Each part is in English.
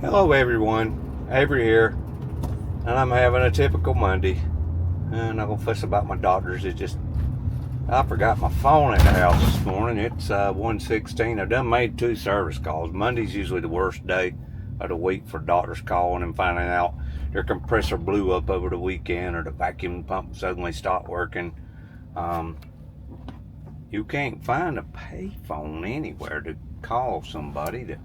Hello everyone, Avery here, and I'm having a typical Monday. I'm not gonna fuss about my doctors. I forgot my phone at the house this morning. It's 1:16. I've done made 2 service calls. Monday's usually the worst day of the week for doctors calling and finding out their compressor blew up over the weekend or the vacuum pump suddenly stopped working. You can't find a payphone anywhere to call somebody to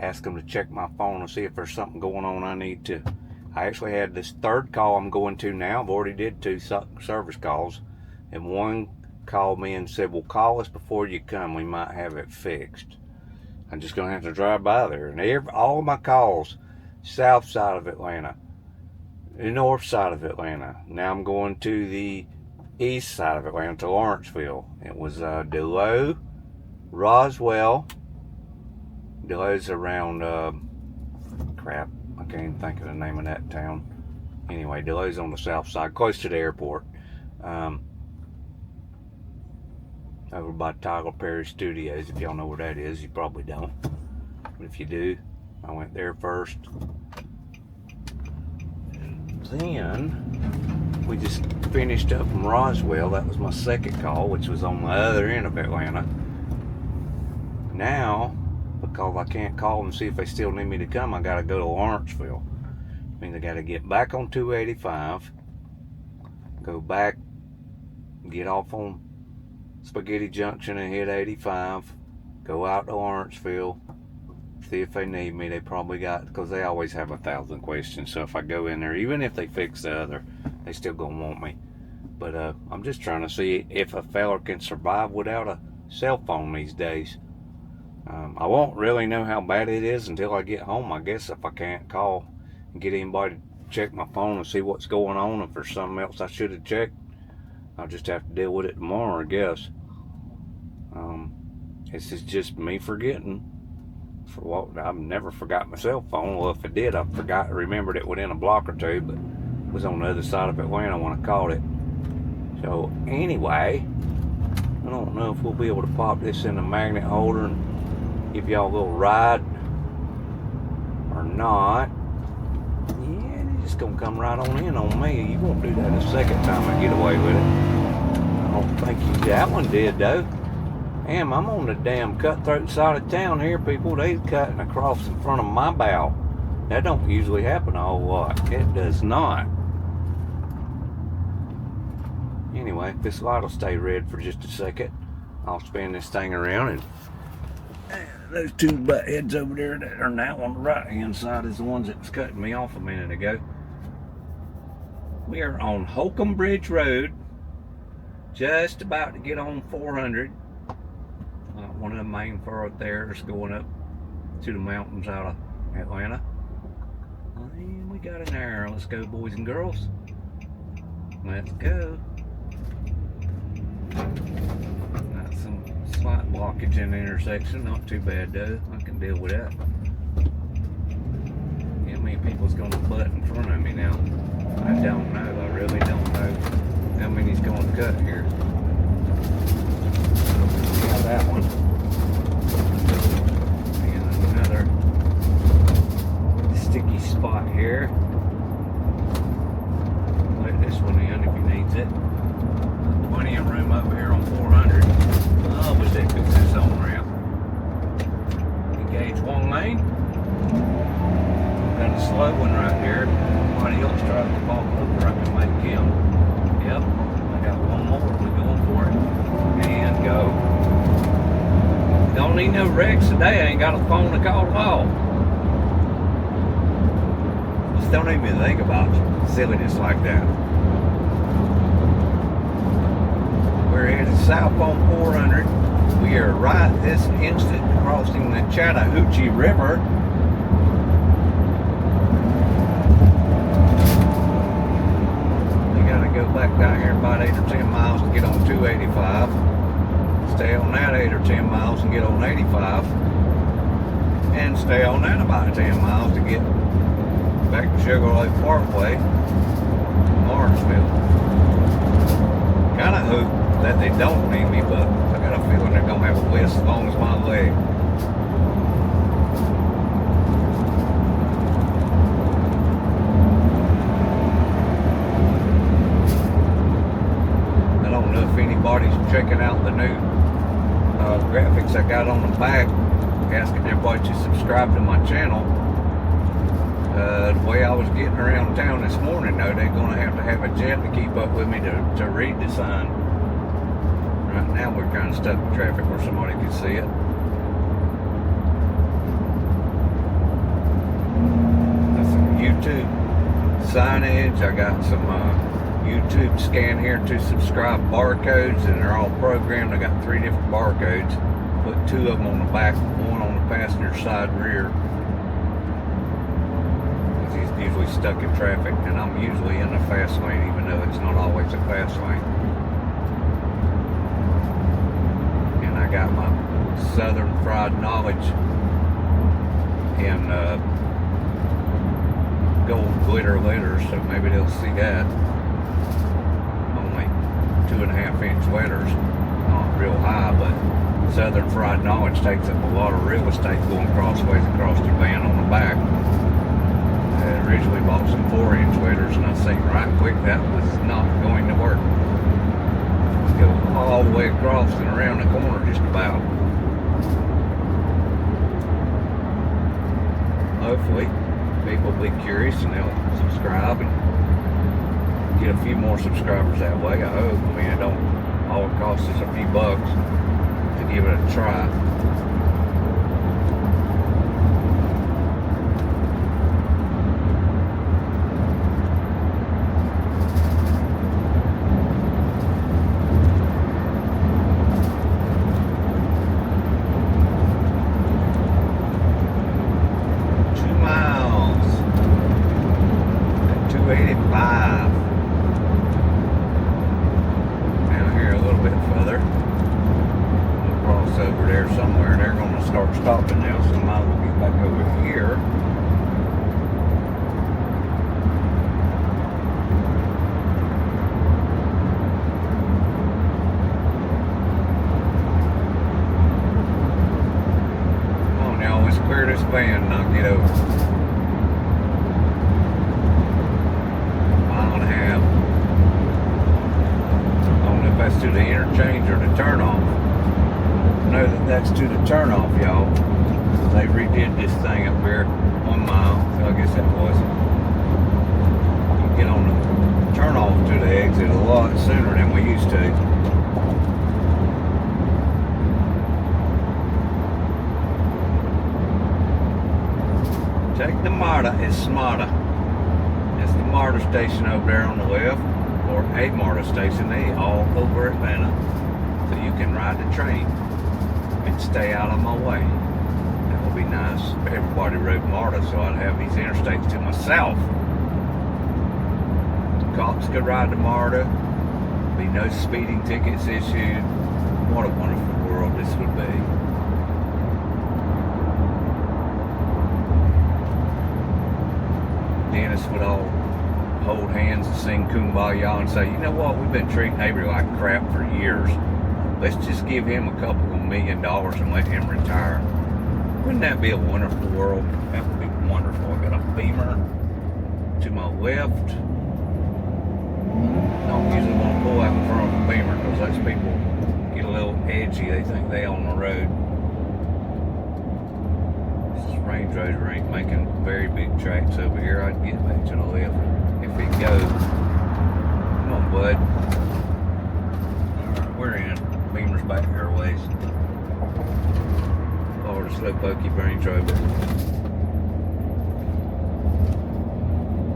ask them to check my phone and see if there's something going on I actually had this third call I'm going to now. I've already did 2 service calls, and one called me and said, well, call us before you come, we might have it fixed. I'm just gonna have to drive by there. And all my calls, south side of Atlanta, the north side of Atlanta. Now I'm going to the east side of Atlanta, to Lawrenceville. It was Delow, Roswell. Delow's around, crap, I can't even think of the name of that town. Anyway, Delow's on the south side, close to the airport. Over by Tyler Perry Studios. If y'all know where that is, you probably don't. But if you do, I went there first. Then we just finished up from Roswell. That was my second call, which was on the other end of Atlanta. Now, because I can't call them and see if they still need me to come, I gotta go to Lawrenceville. I mean, I gotta get back on 285, go back, get off on Spaghetti Junction and hit 85, go out to Lawrenceville, see if they need me. They probably got, because they always have 1,000 questions, so if I go in there, even if they fix the other, they still gonna want me. But I'm just trying to see if a fella can survive without a cell phone these days. I won't really know how bad it is until I get home, I guess, if I can't call and get anybody to check my phone and see what's going on. If there's something else I should have checked, I'll just have to deal with it tomorrow, I guess. This is just me forgetting. For what? I've never forgot my cell phone. Well, if I did, I remembered it within a block or two, but it was on the other side of Atlanta when I called it. So anyway, I don't know if we'll be able to pop this in a magnet holder and give y'all a little ride or not. Yeah, they're just gonna come right on in on me. You won't do that a second time I get away with it. I don't think that one did though. Damn, I'm on the damn cutthroat side of town here, people. They cutting across in front of my bow. That don't usually happen a whole lot. It does not. Anyway, this light will stay red for just a second. I'll spin this thing around, and those 2 butt heads over there that are now on the right hand side is the ones that was cutting me off a minute ago. We are on Holcomb Bridge Road, just about to get on 400. One of the main thoroughfares going up to the mountains out of Atlanta. And we got an arrow. Let's go, boys and girls. Let's go. Got some slight blockage in the intersection. Not too bad though. I can deal with that. How many people's gonna butt in front of me now? I don't know. I really don't know how many's gonna cut here. Yeah, that one. And another sticky spot here. Let this one in if he needs it. Plenty of room over here on 400. Oh, wish they fix this on ramp. Engage 1 lane. Got a slow one right here. Somebody else tries to pop over, I can make him. Yep, I got one more. We're going for it. And go. Don't need no wrecks today. I ain't got a phone to call at all. Just don't even think about silliness like that. We're headed south on 400. We are right this instant crossing the Chattahoochee River. We gotta go back down here about 8 or 10 miles to get on 285. Stay on that 8 or 10 miles and get on 85. And stay on that about 10 miles to get back to Sugarloaf Parkway, Lawrenceville. Kinda hope that they don't need me, but I got a feeling they're gonna have a list as long as my leg. anybody's checking out the new graphics I got on the back, asking everybody to subscribe to my channel. The way I was getting around town this morning, though, they're going to have a jet to keep up with me to read the sign. Right now we're kind of stuck in traffic where somebody can see it. That's some YouTube signage. I got some YouTube scan here to subscribe barcodes, and they're all programmed. I got 3 different barcodes. Put 2 of them on the back, 1 on the passenger side rear. He's usually stuck in traffic, and I'm usually in the fast lane, even though it's not always a fast lane. And I got my Southern Fried Knowledge in gold glitter letters, so maybe they'll see that. Only 2.5-inch letters, not real high, but Southern Fried Knowledge takes up a lot of real estate going crossways across your van on the back. I originally bought some 4-inch letters, and I seen right quick that was not going to work. Go all the way across and around the corner just about. Hopefully people will be curious and they'll subscribe and get a few more subscribers that way. I hope. I mean, it don't all it costs us a few bucks to give it a try. Stopping now, so I might as well get back over here. Come on now, let's clear this van and I'll get over. 1.5 miles. I don't know if that's to the interchange or the turnoff. Know that that's to the turnoff, y'all. They redid this thing up here 1 mile, so I guess that was. You get on the turnoff to the exit a lot sooner than we used to. Take the MARTA, it's smarter. It's the MARTA station over there on the left, or a MARTA station. They all over Atlanta, so you can ride the train and stay out of my way. That would be nice if everybody rode MARTA, so I'd have these interstates to myself. The cops could ride the MARTA, be no speeding tickets issued. What a wonderful world this would be. Dennis would all hold hands and sing Kumbaya and say, you know what, we've been treating Avery like crap for years. Let's just give him a couple of $1 million and let him retire. Wouldn't that be a wonderful world? That would be wonderful. I got a Beamer to my left. Don't usually want to pull out in front of a Beamer because those people get a little edgy. They think they on the road. This Range Rover ain't making very big tracks over here. I'd get back to the left if it goes. Come on, bud. Alright, we're in. Beamer's back here a ways. Or the slow pokey Range Rover.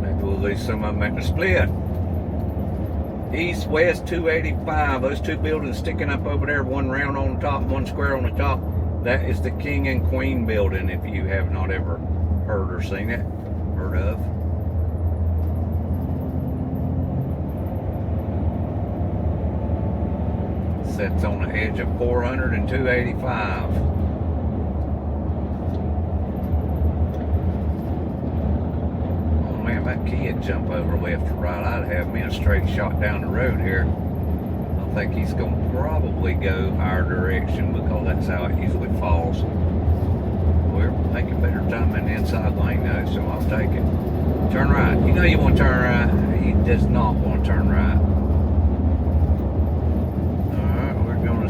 Maybe we'll lose some of them at the split. East, west 285. Those 2 buildings sticking up over there, one round on the top, one square on the top. That is the King and Queen building, if you have not ever heard or seen it. Heard of. Sets on the edge of 400 and 285. Oh man, that kid jump over left or right, I'd have me a straight shot down the road here. I think he's going to probably go our direction because that's how it usually falls. We're making better time in the inside lane though, so I'll take it. Turn right. You know you want to turn right. He does not want to turn right.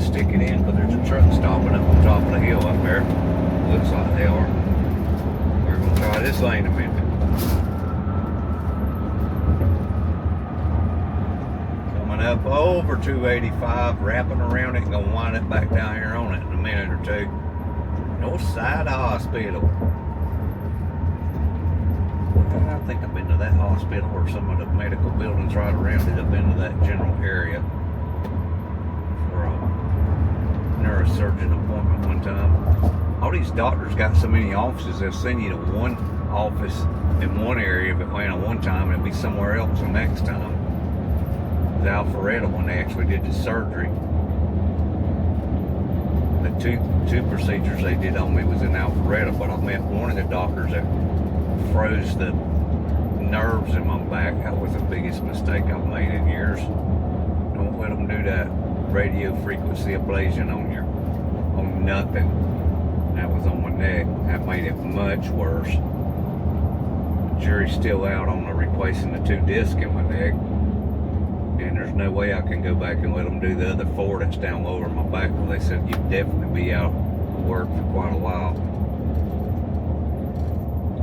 stick it in, but there's a truck stopping up on top of the hill up there. Looks like they are. We're gonna try this lane a minute. Coming up over 285, wrapping around it, and gonna wind it back down here on it in a minute or two. North side of the hospital. I think I've been to that hospital or some of the medical buildings right around it. I've been to that general area for a neurosurgeon appointment one time. All these doctors got so many offices, they'll send you to one office in one area of Atlanta one time and it'll be somewhere else the next time. It was Alpharetta when they actually did the surgery. The two procedures they did on me was in Alpharetta, but I met one of the doctors that froze the nerves in my back. That was the biggest mistake I've made in years. Don't let them do that radio frequency ablation on nothing. That was on my neck. That made it much worse. The jury's still out on replacing the 2 discs in my neck, and there's no way I can go back and let them do the other 4 that's down lower my back. They said you'd definitely be out of work for quite a while.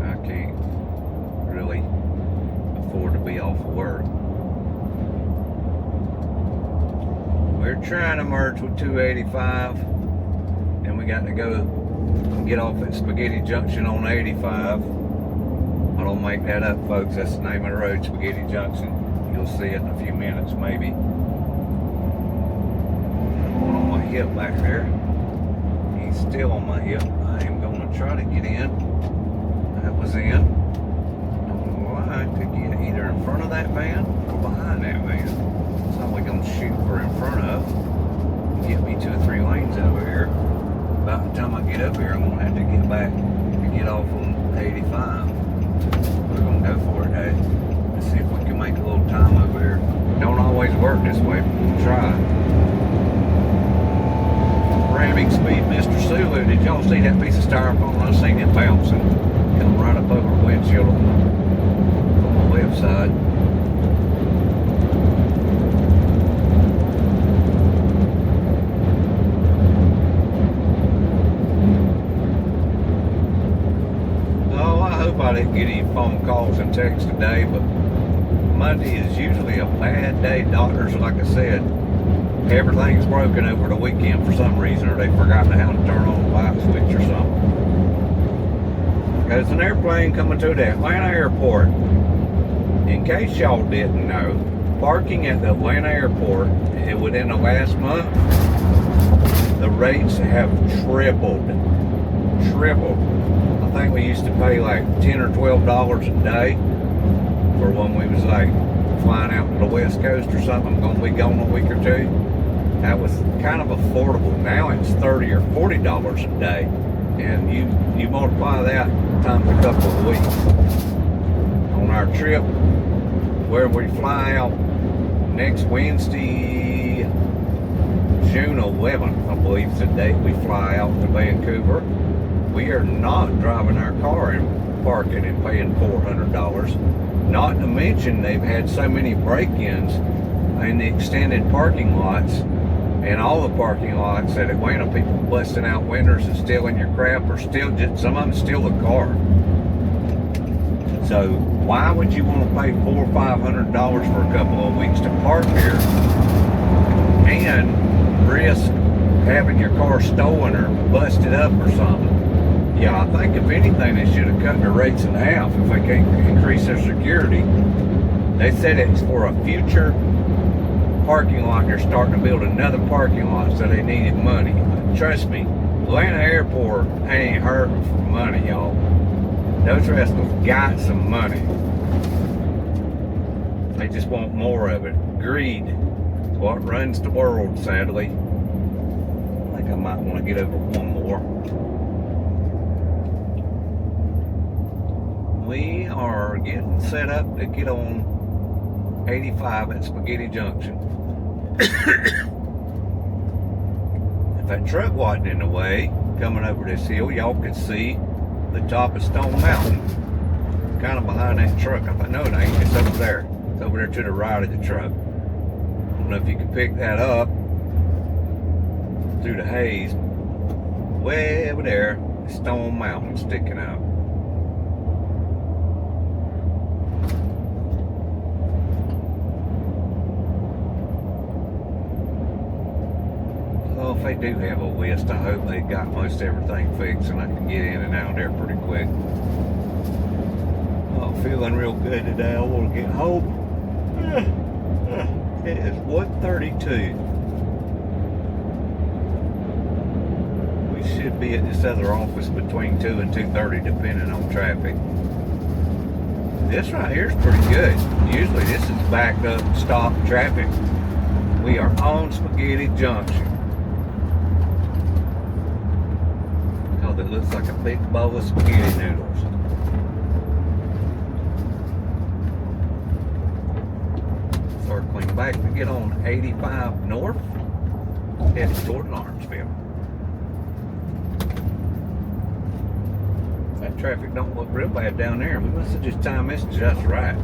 I can't really afford to be off of work. We're trying to merge with 285, and we got to go and get off at Spaghetti Junction on 85. I don't make that up, folks. That's the name of the road, Spaghetti Junction. You'll see it in a few minutes, maybe. One on my hip back there. He's still on my hip. I am going to try to get in. That was in. Don't know why, to get either in front of that van or behind that van. It's not like I'm shooting for in front of. Get me 2 or 3 lanes over here. About the time I get up here, I'm going to have to get back and get off on 85. We're going to go for it, hey. Let's see if we can make a little time over here. Don't always work this way, but we'll try. Ramming speed, Mr. Sulu. Did y'all see that piece of styrofoam? I seen it bouncing. Come right up over the windshield on the left side. Oh, I hope I didn't get any phone calls and texts today, but Monday is usually a bad day. Doctors, like I said, everything's broken over the weekend for some reason, or they forgot how to turn on the light switch or something. There's an airplane coming to the Atlanta airport. In case y'all didn't know, parking at the Atlanta airport within the last month, the rates have tripled. I think we used to pay like $10 or $12 a day for when we was like flying out to the West Coast or something. I'm going to be gone a week or 2. That was kind of affordable. Now it's $30 or $40 a day, and you multiply that times a couple of weeks. On our trip where we fly out next Wednesday, June 11th, I believe is the date we fly out to Vancouver, we are not driving our car and parking and paying $400. Not to mention they've had so many break-ins in the extended parking lots, and all the parking lots at Atlanta, people busting out windows and stealing your crap, or some of them steal the car. So why would you want to pay $400 or $500 for a couple of weeks to park here and risk having your car stolen or busted up or something? Yeah, I think if anything, they should have cut their rates in half if they can't increase their security. They said it's for a future parking lot. They're starting to build another parking lot, so they needed money. But trust me, Atlanta Airport ain't hurting for money, y'all. Those rascals got some money. They just want more of it. Greed is what runs the world, sadly. I think I might want to get over one more. We are getting set up to get on 85 at Spaghetti Junction. If that truck wasn't in the way, coming over this hill, y'all could see the top of Stone Mountain. Kind of behind that truck. I know it ain't. It's over there. It's over there to the right of the truck. I don't know if you can pick that up. through the haze. Way over there, Stone Mountain sticking out. Well, if they do have a list, I hope they got most everything fixed and I can get in and out there pretty quick. I'm feeling real good today. I want to get home. It is 1:32. We should be at this other office between 2 and 2:30 depending on traffic. This right here is pretty good. Usually this is backed up, stopped traffic. We are on Spaghetti Junction. Oh, that looks like a big bowl of spaghetti noodles. Circling back to get on 85 north, headed toward Lawrenceville. That traffic don't look real bad down there. We must have just timed this just right.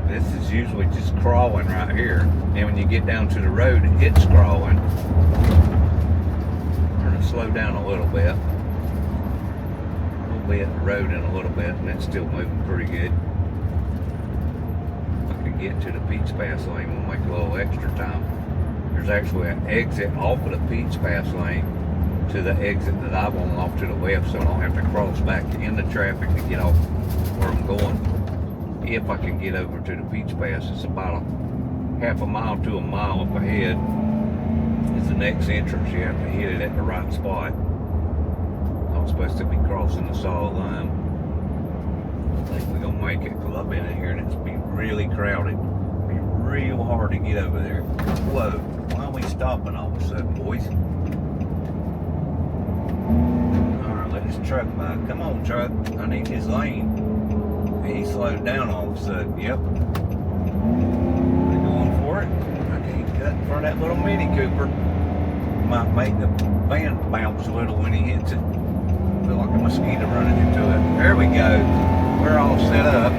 This is usually just crawling right here, and when you get down to the road, it's crawling. We're gonna slow down a little bit. We'll be at the road in a little bit, and it's still moving pretty good. Get to the Peach Pass lane, we'll make a little extra time. There's actually an exit off of the Peach Pass lane to the exit that I want off to the left, so I don't have to cross back into traffic to get off where I'm going. If I can get over to the Peach Pass, it's about a half a mile to a mile up ahead. It's the next entrance. You have to hit it at the right spot. I'm supposed to be crossing the solid line. I think we're gonna make it because I've been in here and it's been really crowded. It'll be real hard to get over there. Whoa, why are we stopping all of a sudden, boys? Alright, let this truck by. Come on, truck. I need his lane. He slowed down all of a sudden. Yep. They're going for it. I can't cut in front of that little Mini Cooper. Might make the van bounce a little when he hits it. Feel like a mosquito running into it. There we go. We're all set up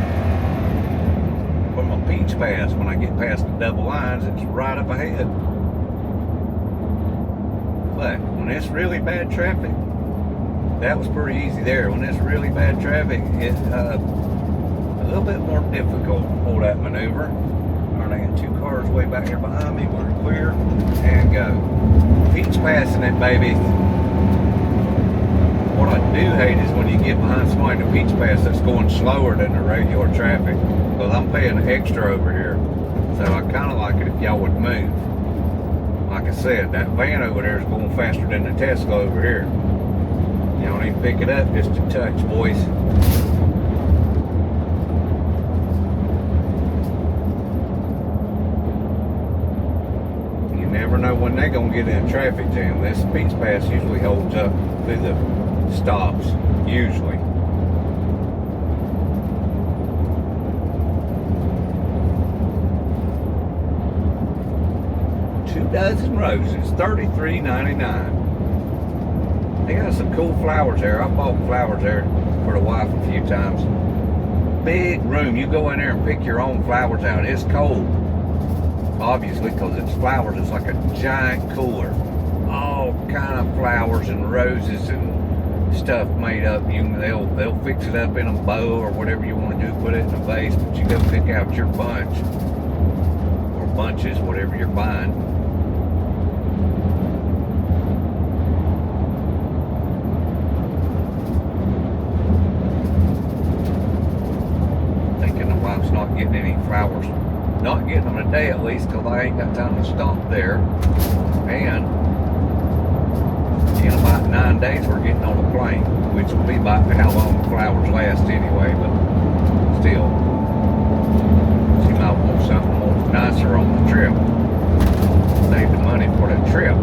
for my Peach Pass. When I get past the double lines, it's right up ahead. But when it's really bad traffic, that was pretty easy there. When it's really bad traffic, it's a little bit more difficult to pull that maneuver. All right, I got two cars way back here behind me. We're clear and go. Peach Passing it, baby. What I do hate is when you get behind somebody in the Peach Pass that's going slower than the regular traffic, because I'm paying extra over here. So I kind of like it if y'all would move. Like I said, that van over there is going faster than the Tesla over here. Y'all need to pick it up just a touch, boys. You never know when they're going to get in a traffic jam. This Peach Pass usually holds up through the stops, usually. Two dozen roses, $33.99. They got some cool flowers there. I bought flowers there for the wife a few times. Big room. You go in there and pick your own flowers out. It's cold, obviously, because it's flowers. It's like a giant cooler. All kind of flowers and roses and stuff made up. They'll fix it up in a bow or whatever you want to do, put it in a vase, but you go pick out your bunch or bunches, whatever you're buying. Thinking the wife's not getting any flowers, not getting them today at least, because I ain't got time to stop there. And in about 9 days we're getting on a plane, which will be about how long the flowers last anyway, but still, she might want something more nicer on the trip. Save the money for the trip.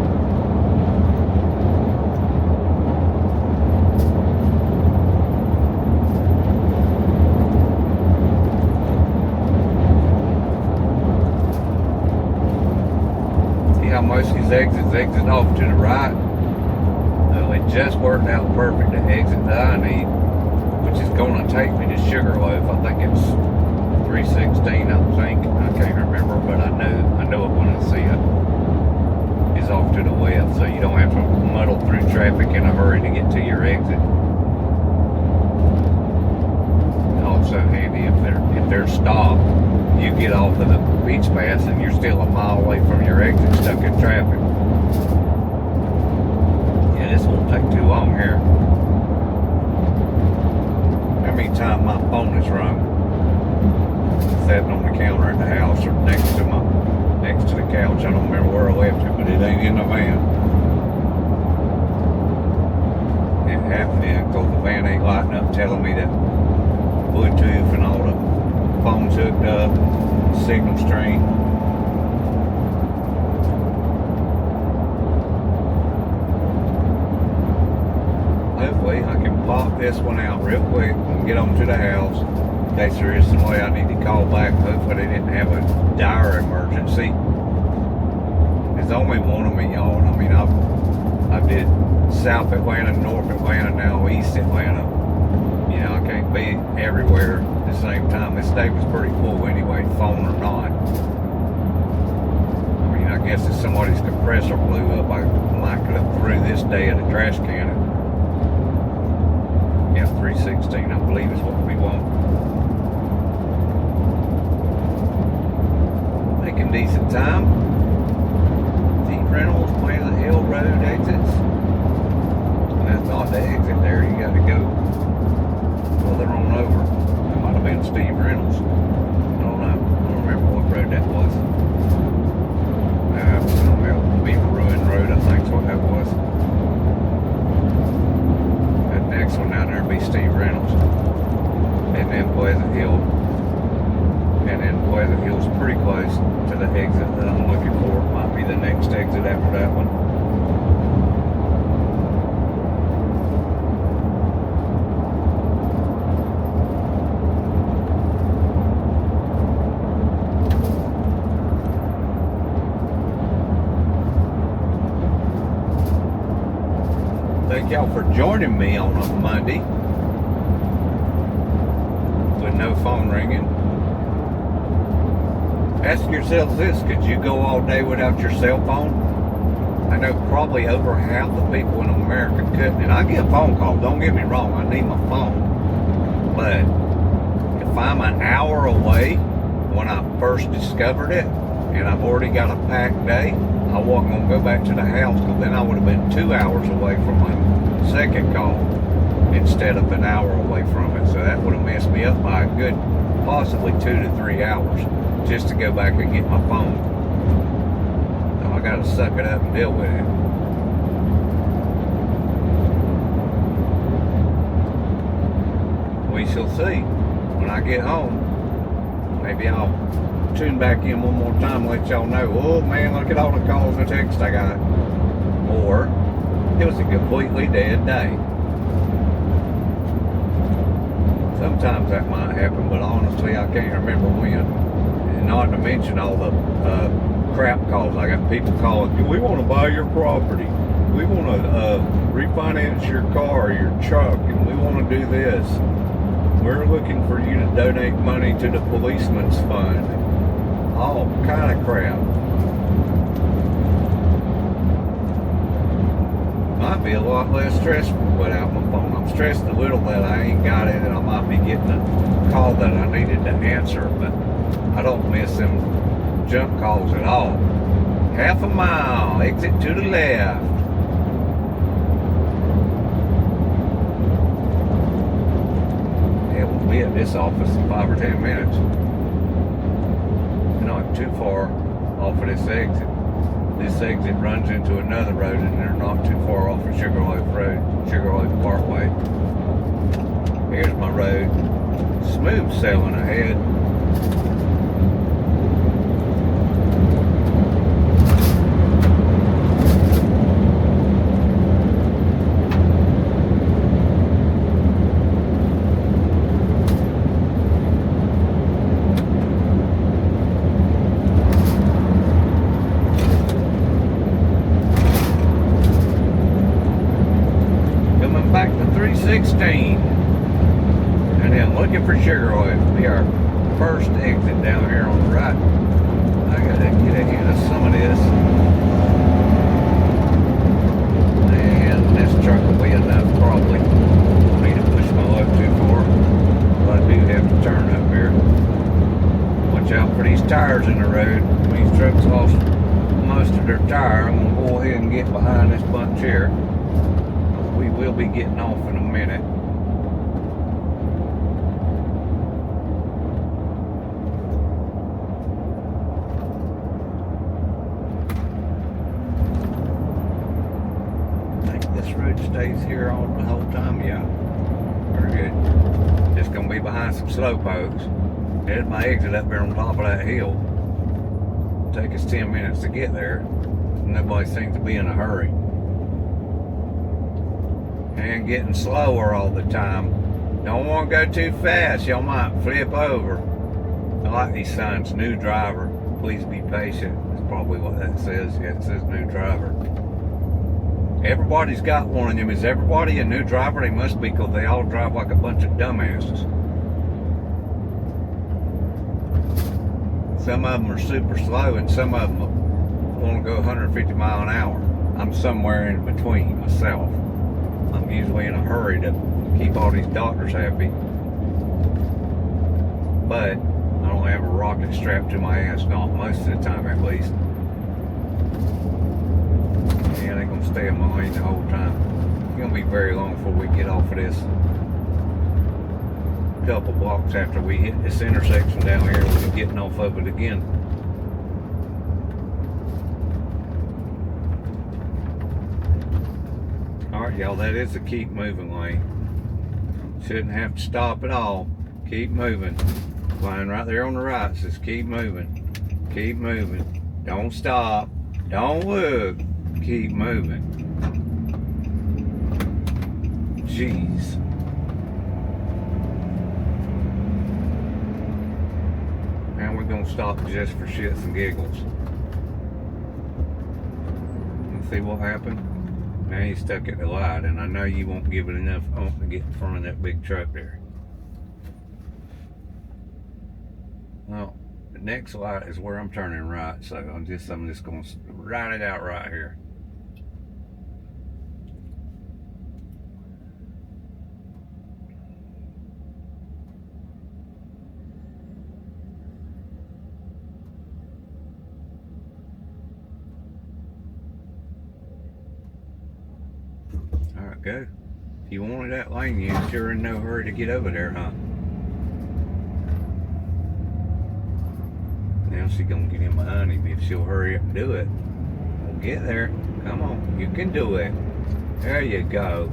See how most of these exit off to the right? It just worked out perfect to exit that I need, which is going to take me to Sugarloaf. I think it's 316, I think. I can't remember, but I know it when I see it. is off to the west, so you don't have to muddle through traffic in a hurry to get to your exit. Also handy if they're stopped, you get off of the beach pass and you're still a mile away from your exit, stuck in traffic. Yeah, this won't take too long here. How many times my phone is rung? Sitting on the counter at the house or next to the couch. I don't remember where I left it, but it ain't in the van. It happened then because the van ain't lighting up, telling me that Bluetooth and all the phones hooked up, signal stream. Hopefully I can pop this one out real quick and get on to the house. In case there is some way I need to call back. Hopefully they didn't have a dire emergency. There's only one of me, y'all. I mean, I did South Atlanta, North Atlanta, now East Atlanta. You know, I can't be everywhere at the same time. This day was pretty full anyway, phone or not. I mean, I guess if somebody's compressor blew up, I might could have threw this day in a trash can. Yeah, 316, I believe is what we want. Making decent time. Deep Reynolds, Planet Hill Road exits. And that's not the exit there, you got to go further on over. It might have been Steve Reynolds. I don't know. I don't remember what road that was. It was on Beaver Ruin Road, I think is what that was. That next one down there would be Steve Reynolds. And then Pleasant Hill. And then Pleasant Hill's pretty close to the exit that I'm looking for. It might be the next exit after that one. Thank y'all for joining me on a Monday with no phone ringing. Ask yourselves this, could you go all day without your cell phone? I know probably over half the people in America couldn't. And I get phone calls, don't get me wrong, I need my phone. But if I'm an hour away when I first discovered it, and I've already got a packed day, I wasn't going to go back to the house, because then I would have been 2 hours away from my second call instead of an hour away from it. So that would have messed me up by a good possibly 2 to 3 hours just to go back and get my phone. So I got to suck it up and deal with it. We shall see. When I get home, maybe I'll tune back in one more time and let y'all know, oh man, look at all the calls and texts I got. Or it was a completely dead day. Sometimes that might happen, but honestly I can't remember when. And not to mention all the crap calls. I got people calling, we want to buy your property, we want to refinance your car, your truck, and we want to do this. We're looking for you to donate money to the policeman's fund. All kind of crap. Might be a lot less stressful without my phone. I'm stressed a little that I ain't got it and I might be getting a call that I needed to answer, but I don't miss them junk calls at all. Half a mile, exit to the left. Yeah, we'll be at this office in 5 or 10 minutes. Not too far off of this exit. This exit runs into another road and they're not too far off of Sugarloaf Road, Sugarloaf Parkway. Here's my road. Smooth sailing ahead. Back to 316 and then looking for Sugarloaf. Be our first exit down here on the right. I gotta get ahead of some of this. under tire. I'm going to go ahead and get behind this bunch here. We will be getting off in a minute. This road stays here all the whole time, yeah. Very good. Just gonna be behind some slowpokes. There's my exit up there on top of that hill. Take us 10 minutes to get there. Nobody seems to be in a hurry. And getting slower all the time. Don't want to go too fast. Y'all might flip over. I like these signs. New driver. Please be patient. That's probably what that says. Yeah, it says new driver. Everybody's got one of them. Is everybody a new driver? They must be, because they all drive like a bunch of dumbasses. Some of them are super slow, and some of them want to go 150 miles an hour. I'm somewhere in between myself. I'm usually in a hurry to keep all these doctors happy. But I don't have a rocket strapped to my ass, not most of the time at least. Yeah, they're going to stay in my lane the whole time. It's going to be very long before we get off of this. A couple blocks after we hit this intersection down here, we'll be getting off of it again. Alright, y'all, that is a keep moving lane. Shouldn't have to stop at all. Keep moving. Line right there on the right says keep moving. Keep moving. Don't stop. Don't look. Keep moving. Jeez. Now we're gonna stop just for shits and giggles. Let's see what happened. Now he's stuck at the light, and I know you won't give it enough oomph to get in front of that big truck there. Well, the next light is where I'm turning right, so I'm just gonna ride it out right here. Alright, go. If you wanted that lane, you're sure in no hurry to get over there, huh? Now she's gonna get in behind him if she'll hurry up and do it. We'll get there. Come on, you can do it. There you go.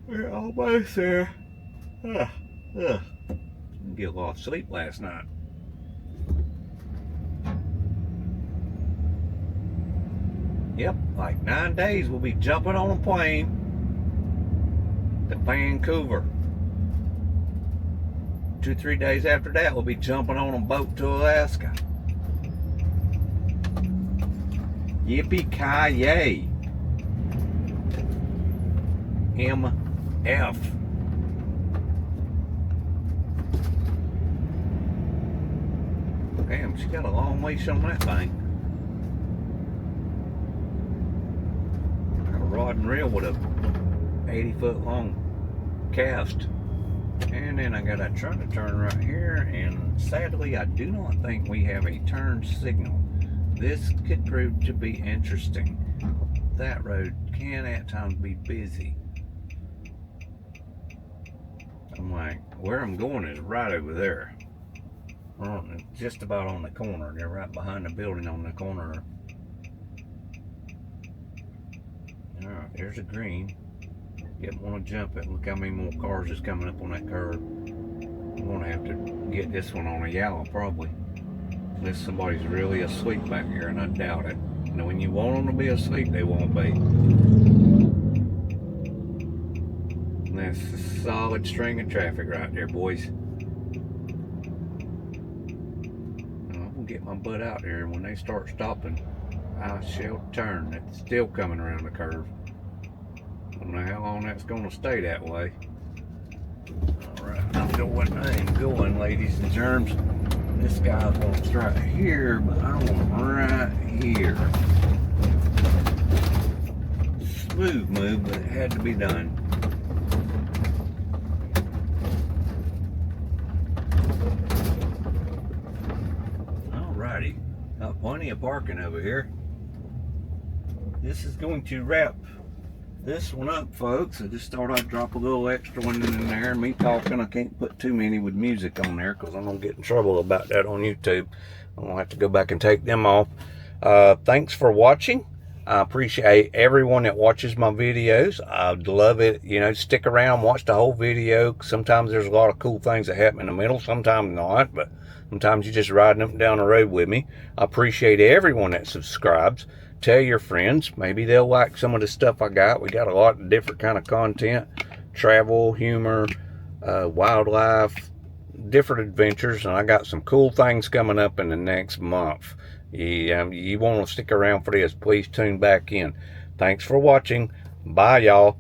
We're almost there. Get a lot of sleep last night. Yep, like 9 days we'll be jumping on a plane to Vancouver. 2-3 days after that we'll be jumping on a boat to Alaska. Yippee-ki-yay. MF. Damn, she got a long leash on that thing. A rod and reel with a 80-foot long cast. And then I gotta try to turn right here, and sadly I do not think we have a turn signal. This could prove to be interesting. That road can at times be busy. I'm like, where I'm going is right over there. Just about on the corner. They're right behind the building on the corner. Alright, there's a green. Didn't want to jump it. Look how many more cars is coming up on that curve. I'm going to have to get this one on a yellow probably. Unless somebody's really asleep back here, and I doubt it. You know, when you want them to be asleep, they won't be. And that's a solid string of traffic right there, boys. Get my butt out there, and when they start stopping, I shall turn. It's still coming around the curve. I don't know how long that's going to stay that way. Alright, I'm going, I am going, ladies and germs. This guy wants right here, but I want right here. smooth move, but it had to be done. Alrighty, got plenty of parking over here. This is going to wrap this one up, folks. I just thought I'd drop a little extra one in there. Me talking, I can't put too many with music on there because I'm gonna get in trouble about that on YouTube. I'm gonna have to go back and take them off. Thanks for watching. I appreciate everyone that watches my videos. I'd love it, you know, stick around, watch the whole video. Sometimes there's a lot of cool things that happen in the middle, sometimes not, but sometimes you're just riding up and down the road with me. I appreciate everyone that subscribes. Tell your friends, maybe they'll like some of the stuff I got. We got a lot of different kind of content, travel, humor, wildlife, different adventures, and I got some cool things coming up in the next month. You want to stick around for this, please tune back in. Thanks for watching. Bye, y'all.